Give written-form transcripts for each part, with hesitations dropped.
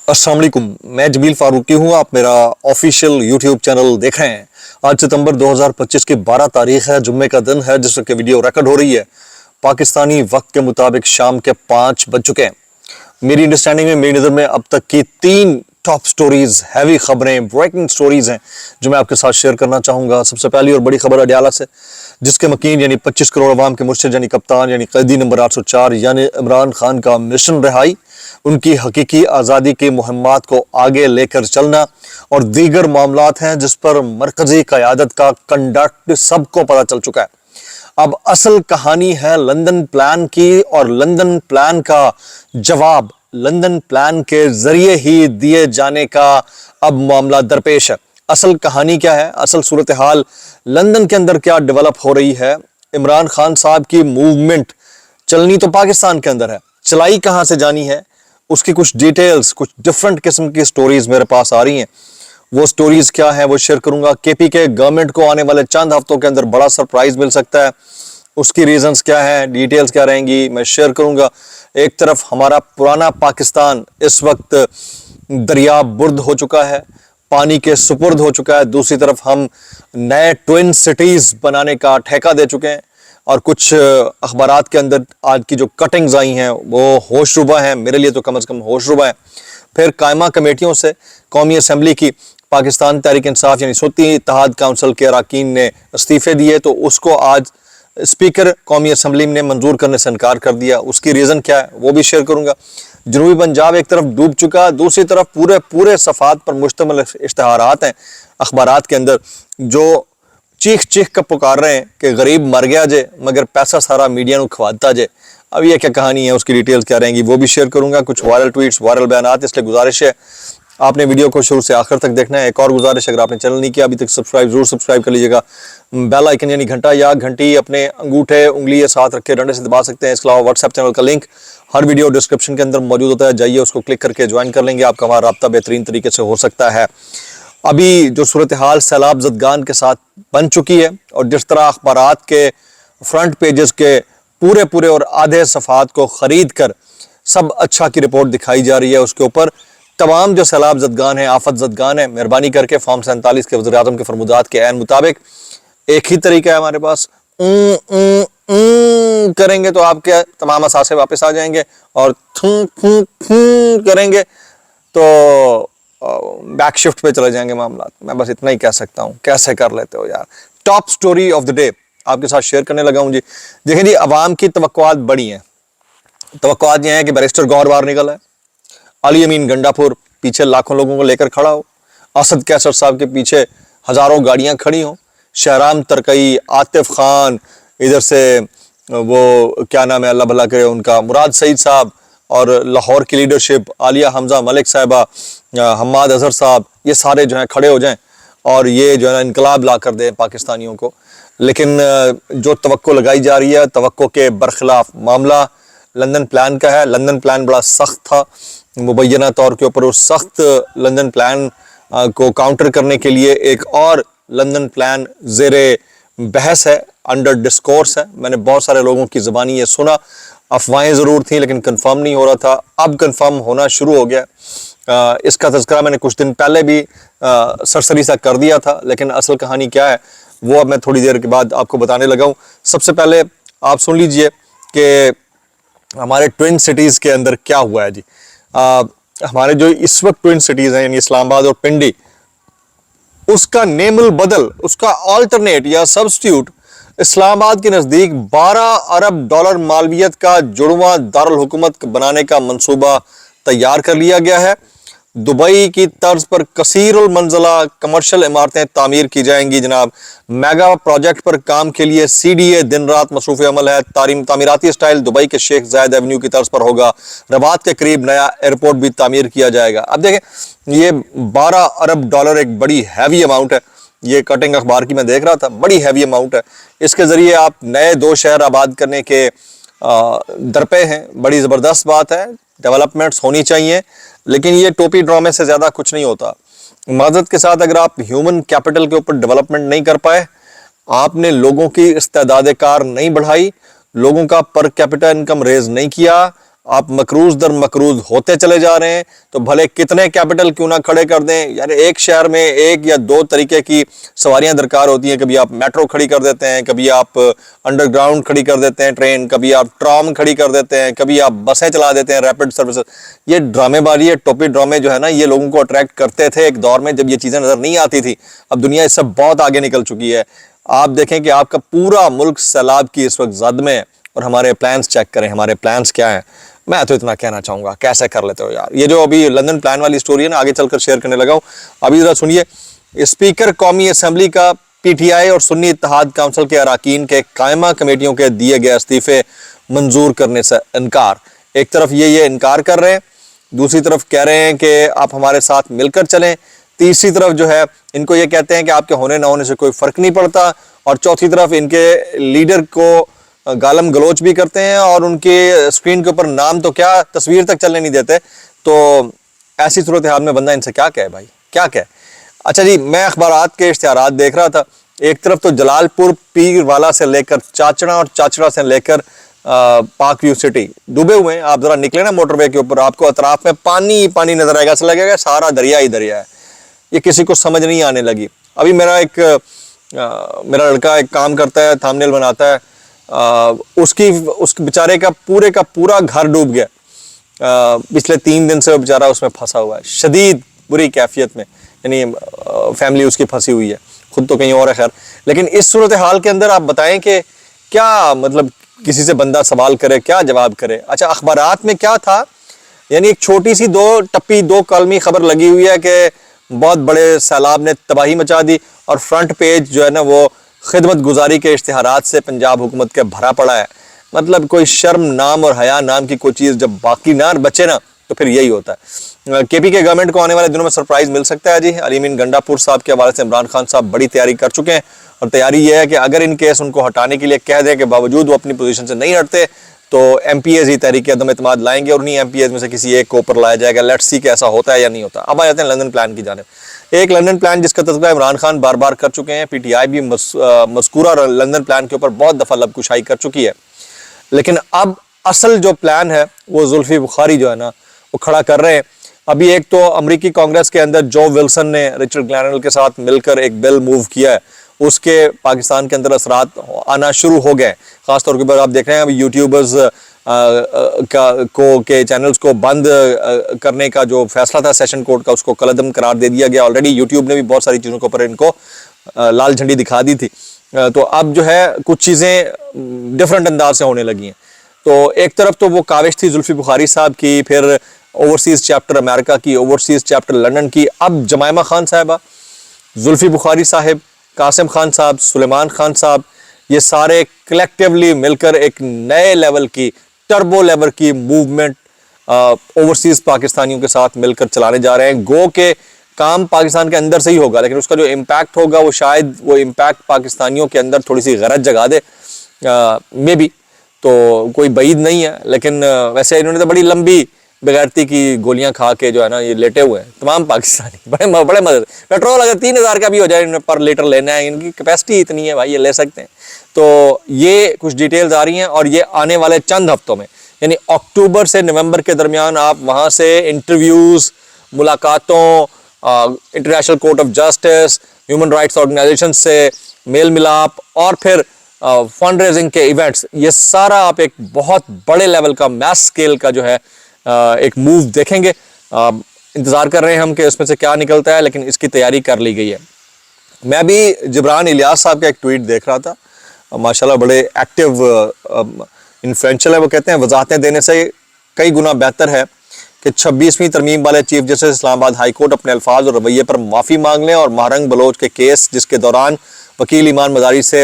अस्सलाम वालेकुम, मैं जमील फारूकी हूँ। आप मेरा ऑफिशियल यूट्यूब चैनल देख रहे हैं। आज सितंबर 2025 की 12 तारीख है, जुम्मे का दिन है, जिस वक्त वीडियो रिकॉर्ड हो रही है पाकिस्तानी वक्त के मुताबिक शाम के 5 बज चुके हैं। मेरी अंडरस्टैंडिंग में, मेरी नज़र में अब तक की 3 टॉप स्टोरीज, हैवी खबरें, ब्रेकिंग स्टोरीज हैं जो मैं आपके साथ शेयर करना चाहूँगा। सबसे पहली और बड़ी खबर अडयाला से, जिसके मकीन यानी 25 करोड़ अवाम के मुर्शिद यानी कप्तान यानी कैदी नंबर 804 यानी इमरान खान का मिशन रिहाई, उनकी हकीकी आज़ादी की मुहिम्मात को आगे लेकर चलना और दीगर मामलात हैं जिस पर मरकजी क़यादत का कंडक्ट सबको पता चल चुका है। अब असल कहानी है लंदन प्लान की, और लंदन प्लान का जवाब लंदन प्लान के जरिए ही दिए जाने का अब मामला दरपेश है। असल कहानी क्या है, असल सूरत हाल लंदन के अंदर क्या डेवलप हो रही है। इमरान खान साहब की मूवमेंट चलनी तो पाकिस्तान के अंदर है, चलाई कहां से जानी है, उसकी कुछ डिटेल्स, कुछ डिफरेंट किस्म की स्टोरीज मेरे पास आ रही हैं। वो स्टोरीज क्या है वो शेयर करूंगा। केपी के गवर्नमेंट को आने वाले चंद हफ्तों के अंदर बड़ा सरप्राइज मिल सकता है, उसकी रीजंस क्या है, डिटेल्स क्या रहेंगी, मैं शेयर करूंगा। एक तरफ हमारा पुराना पाकिस्तान इस वक्त दरिया बुर्द हो चुका है, पानी के सुपुर्द हो चुका है। दूसरी तरफ हम नए ट्विन सिटीज बनाने का ठेका दे चुके हैं, और कुछ अखबारात के अंदर आज की जो कटिंग्स आई हैं वो होशरुबा हैं, मेरे लिए तो कम से कम होशरुबा है। फिर कायमा कमेटियों से कौमी असम्बली की पाकिस्तान तहरीक इंसाफ यानी सूती इत्तेहाद काउंसिल के अरकान ने इस्तीफे दिए, तो उसको आज स्पीकर कौमी असम्बली ने मंजूर करने से इनकार कर दिया। उसकी रीज़न क्या है वो भी शेयर करूंगा। जनूबी पंजाब एक तरफ डूब चुका, दूसरी तरफ पूरे सफ़ात पर मुश्तमिल इश्तहारात हैं अखबारात के अंदर जो चीख चीख कर पुकार रहे हैं कि गरीब मर गया जे मगर पैसा सारा मीडिया को खवाता जे। अब ये क्या कहानी है, उसकी डिटेल्स क्या रहेंगी वो भी शेयर करूंगा। कुछ वायरल ट्वीट्स, वायरल बयानात, इसलिए गुजारिश है आपने वीडियो को शुरू से आखिर तक देखना है। एक और गुजारिश, अगर आपने चैनल नहीं किया अभी तक सब्सक्राइब जरूर सब्सक्राइब कर लीजिएगा। बेल आइकन यानी घंटा या घंटी अपने अंगूठे उंगली के साथ रखे डंडे से दबा सकते हैं। इसके अलावा व्हाट्सएप चैनल का लिंक हर वीडियो डिस्क्रिप्शन के अंदर मौजूद होता है, जाइए उसको क्लिक करके ज्वाइन कर लेंगे, आपका हमारा रब्ता बेहतरीन तरीके से हो सकता है। अभी जो सूरत हाल सैलाब ज़दगान के साथ बन चुकी है, और जिस तरह अखबारात के फ्रंट पेजेस के पूरे और आधे सफ़ात को ख़रीद कर सब अच्छा की रिपोर्ट दिखाई जा रही है, उसके ऊपर तमाम जो सैलाब ज़दगान है, आफत ज़दगान है, मेहरबानी करके फॉर्म 47 के वज़ीर आज़म के फरमुदात के ऐन मुताबिक एक ही तरीका है हमारे पास, करेंगे तो आपके तमाम असासे वापस आ जाएंगे, और करेंगे तो बैक शिफ्ट पे चले जाएंगे मामला। मैं बस इतना ही कह सकता हूँ, कैसे कर लेते हो यार। Top story of the day आपके साथ शेयर करने लगा हूँ जी। देखें जी, अवाम की तवक्कुआत बड़ी हैं। तवक्कुआत ये है कि बैरिस्टर गौहर बाहर निकल है, अली अमीन गंडापुर पीछे लाखों लोगों को लेकर खड़ा हो, असद कैसर साहब के पीछे हजारों गाड़ियां खड़ी हों, शहराम तरकई, आतिफ खान, इधर से वो क्या नाम है अल्लाह भला करे उनका, मुराद सईद साहब, और लाहौर की लीडरशिप आलिया हमजा मलिक साहिबा, हम्माद अजहर साहब, ये सारे जो हैं खड़े हो जाएं और ये जो है इनकलाब ला कर दें पाकिस्तानियों को। लेकिन जो तवक्को लगाई जा रही है, तवक्को के बरखिलाफ मामला लंदन प्लान का है। लंदन प्लान बड़ा सख्त था, मुबैना तौर के ऊपर उस सख्त लंदन प्लान को काउंटर करने के लिए एक और लंदन प्लान ज़ेरे बहस है, अंडर डिस्कोर्स है। मैंने बहुत सारे लोगों की ज़बानी ये सुना, अफवाहें ज़रूर थी लेकिन कंफर्म नहीं हो रहा था, अब कंफर्म होना शुरू हो गया। इसका तज़किरा मैंने कुछ दिन पहले भी सरसरी सा कर दिया था, लेकिन असल कहानी क्या है वो अब मैं थोड़ी देर के बाद आपको बताने लगा हूँ। सबसे पहले आप सुन लीजिए कि हमारे ट्विन सिटीज़ के अंदर क्या हुआ है जी। हमारे जो इस वक्त ट्विन सिटीज़ हैं यानी इस्लामाबाद और पिंडी, उसका नेमल बदल, उसका ऑल्टरनेट या सब्स्टिट्यूट इस्लामाबाद के नज़दीक 12 अरब डॉलर मालवियत का जुड़वा दारुल हुकूमत बनाने का मंसूबा तैयार कर लिया गया है। दुबई की तर्ज पर कसीरुल मंजिला कमर्शियल इमारतें तामीर की जाएंगी जनाब। मेगा प्रोजेक्ट पर काम के लिए CDA दिन रात मसरूफ़ अमल है। तामीराती स्टाइल दुबई के शेख जायद एवेन्यू की तर्ज पर होगा। रबात के करीब नया एयरपोर्ट भी तामीर किया जाएगा। अब देखें, ये 12 अरब डॉलर एक बड़ी हैवी अमाउंट है। ये कटिंग अखबार की मैं देख रहा था, बड़ी हैवी अमाउंट है। इसके ज़रिए आप नए 2 शहर आबाद करने के दरपे हैं। बड़ी ज़बरदस्त बात है, डेवलपमेंट्स होनी चाहिए, लेकिन ये टोपी ड्रामे से ज़्यादा कुछ नहीं होता। माज़रत के साथ, अगर आप ह्यूमन कैपिटल के ऊपर डेवलपमेंट नहीं कर पाए, आपने लोगों की इस्तेदाद कार नहीं बढ़ाई, लोगों का पर कैपिटा इनकम रेज नहीं किया, آپ مقروض در مقروض ہوتے چلے جا رہے ہیں، تو بھلے کتنے کیپٹل کیوں نہ کھڑے کر دیں، یعنی ایک شہر میں ایک یا دو طریقے کی سواریاں درکار ہوتی ہیں. کبھی آپ میٹرو کھڑی کر دیتے ہیں، کبھی آپ انڈر گراؤنڈ کھڑی کر دیتے ہیں ٹرین، کبھی آپ ٹرام کھڑی کر دیتے ہیں، کبھی آپ بسیں چلا دیتے ہیں ریپڈ سروسز. یہ ڈرامے بازی ہے، ٹوپی ڈرامے جو ہے نا، یہ لوگوں کو اٹریکٹ کرتے تھے ایک دور میں جب یہ چیزیں نظر نہیں آتی تھی. اب دنیا اس سے بہت آگے نکل چکی ہے. آپ دیکھیں کہ آپ کا پورا ملک سیلاب کی اس وقت زد میں ہے، اور ہمارے پلانز چیک کریں، ہمارے پلانز کیا ہیں. میں تو اتنا کہنا چاہوں گا، کیسے کر لیتے ہو یار. یہ جو ابھی لندن پلان والی سٹوری ہے نا، آگے چل کر شیئر کرنے لگا ہوں. ابھی ذرا سنیے. اسپیکر قومی اسمبلی کا پی ٹی آئی اور سنی اتحاد کونسل کے اراکین کے قائمہ کمیٹیوں کے دیے گئے استعفے منظور کرنے سے انکار. ایک طرف یہ انکار کر رہے ہیں، دوسری طرف کہہ رہے ہیں کہ آپ ہمارے ساتھ مل کر چلیں، تیسری طرف جو ہے ان کو یہ کہتے ہیں کہ آپ کے ہونے نہ ہونے سے کوئی فرق نہیں پڑتا، اور چوتھی طرف ان کے لیڈر کو گالم گلوچ بھی کرتے ہیں اور ان کے اسکرین کے اوپر نام تو کیا تصویر تک چلنے نہیں دیتے. تو ایسی صورتحال میں بندہ ان سے کیا کہے بھائی، کیا کہے. اچھا جی، میں اخبارات کے اشتہارات دیکھ رہا تھا. ایک طرف تو جلال پور پیر والا سے لے کر چاچڑا اور چاچڑا سے لے کر پاک ویو سٹی ڈوبے ہوئے ہیں. آپ ذرا نکلے نا موٹر وے کے اوپر، آپ کو اطراف میں پانی پانی نظر آئے گا، ایسا لگے گا سارا دریا ہی دریا ہے. یہ کسی کو سمجھ نہیں آنے لگی. ابھی میرا لڑکا ایک کام کرتا ہے، تھامنیل بناتا ہے، اس بیچارے کا پورا گھر ڈوب گیا. پچھلے 3 دن سے وہ بیچارہ اس میں پھنسا ہوا ہے، شدید بری کیفیت میں. یعنی فیملی اس کی پھنسی ہوئی ہے، خود تو کہیں اور ہے خیر. لیکن اس صورتحال کے اندر آپ بتائیں کہ کیا مطلب کسی سے بندہ سوال کرے، کیا جواب کرے. اچھا، اخبارات میں کیا تھا، یعنی ایک چھوٹی سی 2 کالمی خبر لگی ہوئی ہے کہ بہت بڑے سیلاب نے تباہی مچا دی، اور فرنٹ پیج جو ہے نا وہ خدمت گزاری کے اشتہارات سے پنجاب حکومت کے بھرا پڑا ہے. مطلب کوئی شرم نام اور حیا نام کی کوئی چیز جب باقی نہ بچے نا تو پھر یہی ہوتا ہے. کے پی کے گورنمنٹ کو آنے والے دنوں میں سرپرائز مل سکتا ہے جی. علی امین گنڈا پور صاحب کے حوالے سے عمران خان صاحب بڑی تیاری کر چکے ہیں، اور تیاری یہ ہے کہ اگر ان کیس ان کو ہٹانے کے لیے کہہ دیں کہ باوجود وہ اپنی پوزیشن سے نہیں ہٹتے تو ایم پی ایز ہی تحریک عدم اعتماد لائیں گے، اور انہیں ایم پی ایز میں سے کسی ایک کو اوپر لایا جائے گا. لیٹس سی کہ ایسا ہوتا ہے یا نہیں ہوتا. اب آ جاتے ہیں لندن پلان کی جانب. ایک لندن پلان جس کا تذکرہ عمران خان بار بار کر چکے ہیں، پی ٹی آئی بھی مذکورہ لندن پلان کے اوپر بہت دفعہ لب کشائی کر چکی ہے. لیکن اب اصل جو پلان ہے وہ زلفی بخاری جو ہے نا وہ کھڑا کر رہے ہیں. ابھی ایک تو امریکی کانگریس کے اندر جو ولسن نے رچرڈ گلینل کے ساتھ مل کر ایک بل موو کیا ہے، اس کے پاکستان کے اندر اثرات آنا شروع ہو گئے. خاص طور پر آپ دیکھ رہے ہیں ابھی یوٹیوبرز کے چینلز کو بند کرنے کا جو فیصلہ تھا سیشن کورٹ کا، اس کو کالعدم قرار دے دیا گیا. آلریڈی یوٹیوب نے بھی بہت ساری چیزوں کے اوپر ان کو لال جھنڈی دکھا دی تھی. تو اب جو ہے کچھ چیزیں ڈفرنٹ انداز سے ہونے لگی ہیں. تو ایک طرف تو وہ کاوش تھی زلفی بخاری صاحب کی، پھر اوورسیز چیپٹر امریکہ کی، اوورسیز چیپٹر لندن کی. اب جمائمہ خان صاحبہ، زلفی بخاری صاحب، قاسم خان صاحب، سلیمان خان صاحب، یہ سارے کلیکٹیولی مل کر ایک نئے لیول کی، ٹربو لیول کی موومنٹ اوورسیز پاکستانیوں کے ساتھ مل کر چلانے جا رہے ہیں. گو کہ کام پاکستان کے اندر سے ہی ہوگا، لیکن اس کا جو امپیکٹ ہوگا وہ شاید وہ امپیکٹ پاکستانیوں کے اندر تھوڑی سی غرض جگا دے، مے بی. تو کوئی بعید نہیں ہے. لیکن ویسے انہوں نے تو بڑی لمبی بغیرتی کی گولیاں کھا کے جو ہے نا یہ لیٹے ہوئے ہیں تمام پاکستانی. بڑے مدد. پیٹرول اگر 3000 کا بھی ہو جائے پر لیٹر لینا ہے، ان کی کیپیسٹی اتنی ہے بھائی، یہ لے سکتے ہیں. تو یہ کچھ ڈیٹیلز آ رہی ہیں، اور یہ آنے والے چند ہفتوں میں، یعنی اکتوبر سے نومبر کے درمیان آپ وہاں سے انٹرویوز، ملاقاتوں، international court of justice, human rights organisation سے میل ملاپ، اور پھر فنڈ ریزنگ کے ایونٹس، یہ سارا آپ ایک بہت بڑے لیول کا میس سکیل کا جو ہے ایک موو دیکھیں گے. انتظار کر رہے ہیں ہم کہ اس میں سے کیا نکلتا ہے، لیکن اس کی تیاری کر لی گئی ہے. میں بھی جبران الیاس صاحب کا ایک ٹویٹ دیکھ رہا تھا، ماشاءاللہ بڑے ایکٹیو انفلوئنشل ہے. وہ کہتے ہیں وضاحتیں دینے سے کئی گنا بہتر ہے کہ 26ویں ترمیم والے چیف جسٹس اسلام آباد ہائی کورٹ اپنے الفاظ اور رویے پر معافی مانگ لیں، اور مہرنگ بلوچ کے کیس جس کے دوران وکیل ایمان مزاری سے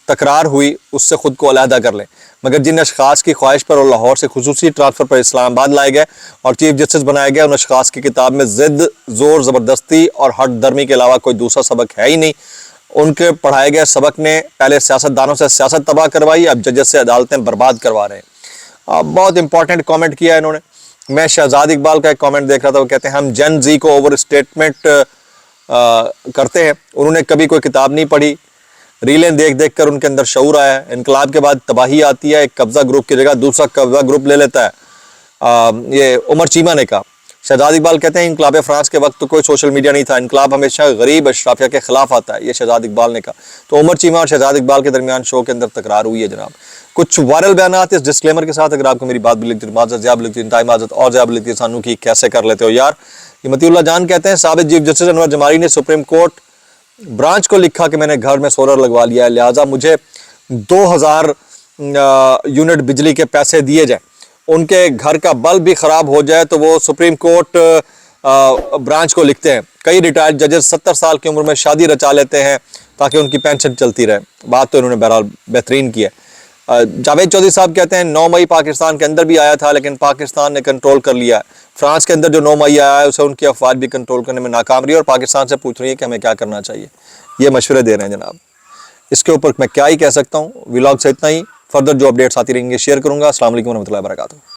تکرار ہوئی اس سے خود کو علیحدہ کر لیں. مگر جن اشخاص کی خواہش پر اور لاہور سے خصوصی ٹرانسفر پر اسلام آباد لائے گئے اور چیف جسٹس بنائے گئے، ان اشخاص کی کتاب میں ضد، زور زبردستی اور ہٹ درمی کے علاوہ کوئی دوسرا سبق ہے ہی نہیں. ان کے پڑھائے گئے سبق نے پہلے سیاست دانوں سے سیاست تباہ کروائی، اب ججز سے عدالتیں برباد کروا رہے ہیں. بہت امپورٹنٹ کامنٹ کیا ہے انہوں نے. میں شہزاد اقبال کا ایک کامنٹ دیکھ رہا تھا، وہ کہتے ہیں ہم جن زی کو اوور اسٹیٹمنٹ کرتے ہیں، انہوں نے کبھی کوئی کتاب نہیں پڑھی، ریلیں دیکھ دیکھ کر ان کے اندر شعور آیا ہے. انقلاب کے بعد تباہی آتی ہے، ایک قبضہ گروپ کی جگہ دوسرا قبضہ گروپ لے لیتا ہے. ये उमर चीमा ने कहा। शहजाद इकबाल कहते हैं इनकलाब फ्रांस के वक्त तो कोई सोशल मीडिया नहीं था, इनकलाब हमेशा गरीब अशराफिया के खिलाफ आता है, ये शहजाद इकबाल ने कहा। तो उमर चीमा और शहजाद इकबाल के दरमियान शो के अंदर तकरार हुई है जनाब। कुछ वायरल बयानात इस डिस्क्लेमर के साथ, अगर आपको मेरी बात भी लगती है, माजत ज़्यादा लगती है, इंतहाई माजत और ज़्यादा लगती है, सानू की कैसे कर लेते हो यार। मतीउल्लाह जान कहते हैं साबिक चीफ जस्टिस अनवर जमाली ने सुप्रीम कोर्ट ब्रांच को लिखा कि मैंने घर में सोलर लगवा लिया है, लिहाजा मुझे 2000 यूनिट बिजली के पैसे दिए जाए। उनके घर का बल्ब भी ख़राब हो जाए तो वो सुप्रीम कोर्ट ब्रांच को लिखते हैं। कई रिटायर्ड जजेस 70 साल की उम्र में शादी रचा लेते हैं ताकि उनकी पेंशन चलती रहे। बात तो इन्होंने बहरहाल बेहतरीन की है। जावेद चौधरी साहब कहते हैं 9 मई पाकिस्तान के अंदर भी आया था लेकिन पाकिस्तान ने कंट्रोल कर लिया है। फ्रांस के अंदर जो 9 मई आया है उसे उनकी अफवाज भी कंट्रोल करने में नाकाम रही है और पाकिस्तान से पूछ रही है कि हमें क्या करना चाहिए। ये मशवरे दे रहे हैं जनाब। इसके ऊपर मैं क्या ही कह सकता हूँ। व्लॉग से इतना ही, फर्दर जो अपडेट्स आती रहेंगे शेयर करूँगा। अस्सलाम वालेकुम रहमतुल्लाहि व बरकातहू।